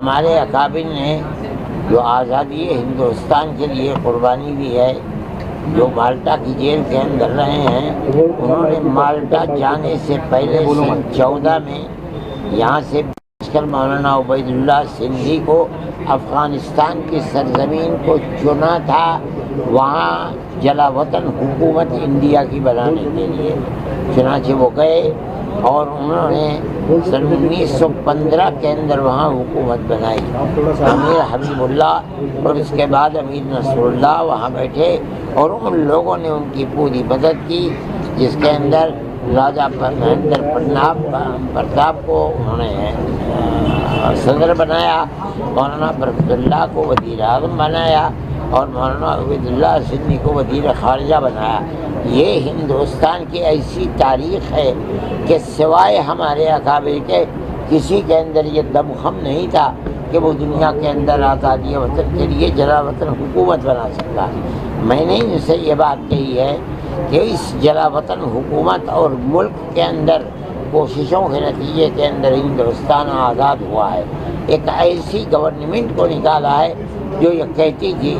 ہمارے اکابر نے جو آزادی ہندوستان کے لیے قربانی دی ہے، جو مالٹا کی جیل کے اندر رہے ہیں، انہوں نے مالٹا جانے سے پہلے سن 14 میں یہاں سے کر مولانا عبید اللہ سندھی کو افغانستان کی سرزمین کو چنا تھا، وہاں جلا وطن حکومت انڈیا کی بنانے کے لیے۔ چنانچہ وہ گئے اور انہوں نے سن 1915 کے اندر وہاں حکومت بنائی۔ امیر حبیب اللہ اور اس کے بعد امیر نصر اللہ وہاں بیٹھے اور ان لوگوں نے ان کی پوری مدد کی، جس کے اندر راجہ مہندر پرتاپ کو انہوں نے صدر بنایا، مولانا برکت اللہ کو وزیر اعظم بنایا اور مولانا عبید اللہ سندھی کو وزیر خارجہ بنایا۔ یہ ہندوستان کی ایسی تاریخ ہے کہ سوائے ہمارے اکابر کے کسی کے اندر یہ دمخم نہیں تھا کہ وہ دنیا کے اندر آزادی وطن کے لیے جلا وطن حکومت بنا سکتا۔ میں نے ان سے یہ بات کہی ہے کہ اس جلا وطن حکومت اور ملک کے اندر کوششوں کے نتیجے کے اندر ہندوستان آزاد ہوا ہے۔ ایک ایسی گورنمنٹ کو نکالا ہے جو یہ کہتی تھی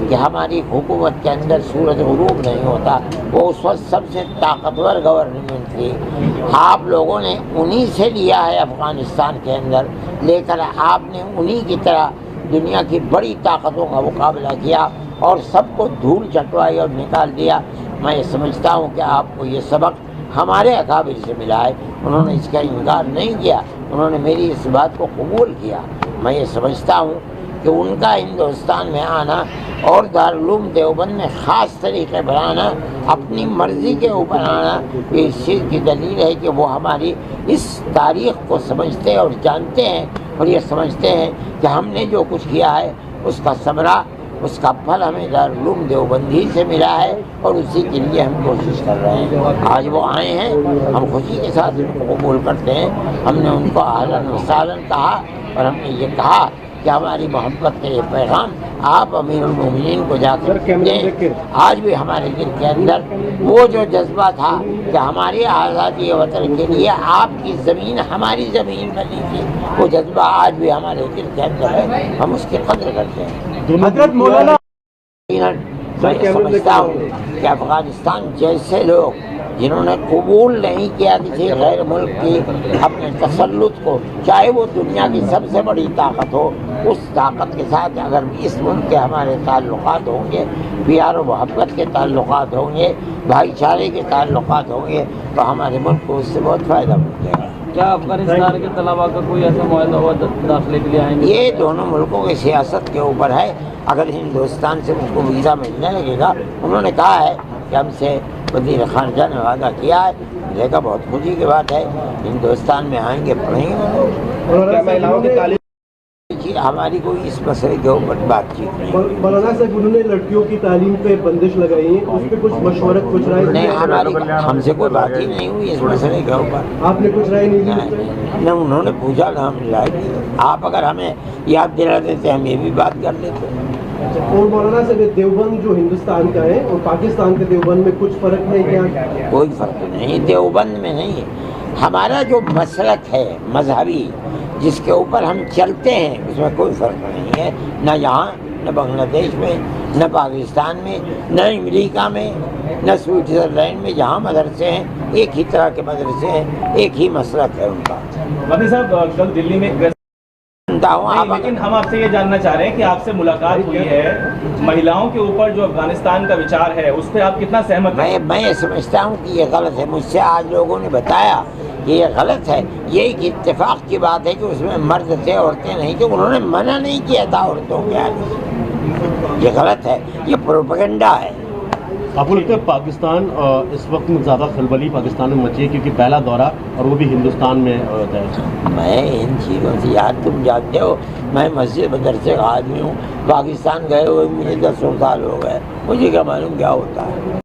کہ ہماری حکومت کے اندر سورج غروب نہیں ہوتا، وہ اس وقت سب سے طاقتور گورنمنٹ تھی۔ آپ لوگوں نے انہی سے لیا ہے افغانستان کے اندر، لے کر آپ نے انہی کی طرح دنیا کی بڑی طاقتوں کا مقابلہ کیا اور سب کو دھول چٹوائی اور نکال دیا۔ میں یہ سمجھتا ہوں کہ آپ کو یہ سبق ہمارے اکابر سے ملا ہے، انہوں نے اس کا انکار نہیں کیا، انہوں نے میری اس بات کو قبول کیا۔ میں یہ سمجھتا ہوں کہ ان کا ہندوستان میں آنا اور دارالعلوم دیوبند میں خاص طریقے بنانا، اپنی مرضی کے اوپر آنا، یہ اس چیز کی دلیل ہے کہ وہ ہماری اس تاریخ کو سمجھتے اور جانتے ہیں اور یہ سمجھتے ہیں کہ ہم نے جو کچھ کیا ہے اس کا ثمرہ، اس کا پھل ہمیں دارالعلوم دیوبند ہی سے ملا ہے اور اسی کے لیے ہم کوشش کر رہے ہیں۔ آج وہ آئے ہیں، ہم خوشی کے ساتھ ان کو قبول کرتے ہیں۔ ہم نے ان کو اہلاً و سہلاً کہا اور ہم نے یہ کہا کہ ہماری محبت کا یہ پیغام آپ امیر المومنین کو جا کر دیں۔ آج بھی ہمارے دل کے اندر وہ جو جذبہ تھا کہ ہماری آزادی وطن کے لیے آپ کی زمین ہماری زمین بنی تھی، وہ جذبہ آج بھی ہمارے دل کے اندر ہے، ہم اس کی قدر کرتے ہیں۔ حضرت مولانا میں سمجھتا ہوں کہ افغانستان جیسے لوگ جنہوں نے قبول نہیں کیا کسی غیر ملک کی اپنے تسلط کو، چاہے وہ دنیا کی سب سے بڑی طاقت ہو، اس طاقت کے ساتھ اگر اس ملک کے ہمارے تعلقات ہوں گے، پیار و محبت کے تعلقات ہوں گے، بھائی چارے کے تعلقات ہوں گے، تو ہمارے ملک کو اس سے بہت فائدہ ملے گا۔ کیا افغانستان کے طلباء کا کوئی ایسا معاہدہ ہوا داخلے کے لیے آئیں گے؟ یہ دونوں ملکوں کی سیاست کے اوپر ہے۔ اگر ہندوستان سے ان کو ویزا ملنے لگے گا، انہوں نے کہا ہے کہ ہم سے وزیر خارجہ نے وعدہ کیا ہے، ملے گا، بہت خوشی کی بات ہے۔ ہندوستان میں آئیں گے، پڑھیں گے۔ ہماری کوئی اس مسئلے کے اوپر بات چیت نہیں۔ مولانا صاحب انہوں نے لڑکیوں کی تعلیم پہ بندش لگائی ہے، اس پہ کچھ مشورت کچھ رائے نہیں، ہم سے کوئی بات ہی نہیں ہوئی اس مسئلے کے اوپر۔ آپ نے کچھ رائے نہیں دی؟ نہ انہوں نے پوچھا نہ ہم نے رائے دی۔ آپ اگر ہمیں یاد دلا دیتے ہم یہ بھی بات کر لیتے۔ اور مولانا صاحب دیوبند جو ہندوستان کا ہے اور پاکستان کے دیوبند میں کچھ فرق ہے کیا؟ کوئی فرق نہیں، دیوبند میں نہیں۔ ہمارا جو مسلک ہے مذہبی، جس کے اوپر ہم چلتے ہیں، اس میں کوئی فرق نہیں ہے، نہ یہاں، نہ بنگلہ دیش میں، نہ پاکستان میں، نہ امریکہ میں، نہ سوئٹزرلینڈ میں، جہاں مدرسے ہیں ایک ہی طرح کے مدرسے ہیں، ایک ہی مسلک ہے ان کا۔ مدنی صاحب کل دلی میں لیکن ہم آپ سے یہ جاننا چاہ رہے ہیں کہ آپ سے ملاقات ہوئی ہے، مہیلاؤں کے اوپر جو افغانستان کا وچار ہے اس پہ آپ کتنا سہمت ہیں؟ میں یہ سمجھتا ہوں کہ یہ غلط ہے۔ مجھ سے آج لوگوں نے بتایا کہ یہ غلط ہے۔ یہ ایک اتفاق کی بات ہے کہ اس میں مرد تھے، عورتیں نہیں تھیں، انہوں نے منع نہیں کیا تھا عورتوں کے آنے سے۔ یہ غلط ہے، یہ پروپیگنڈا ہے۔ آپ کو لگتا ہے پاکستان اس وقت میں زیادہ خلبلی پاکستان میں مچی ہے کیونکہ پہلا دورہ اور وہ بھی ہندوستان میں ہوتا ہے؟ میں ان چیزوں سے، یار تم جانتے ہو میں مسجد مدرسے کا آدمی ہوں، پاکستان گئے ہوئے مجھے 10 سال ہو گئے، مجھے کیا معلوم کیا ہوتا ہے۔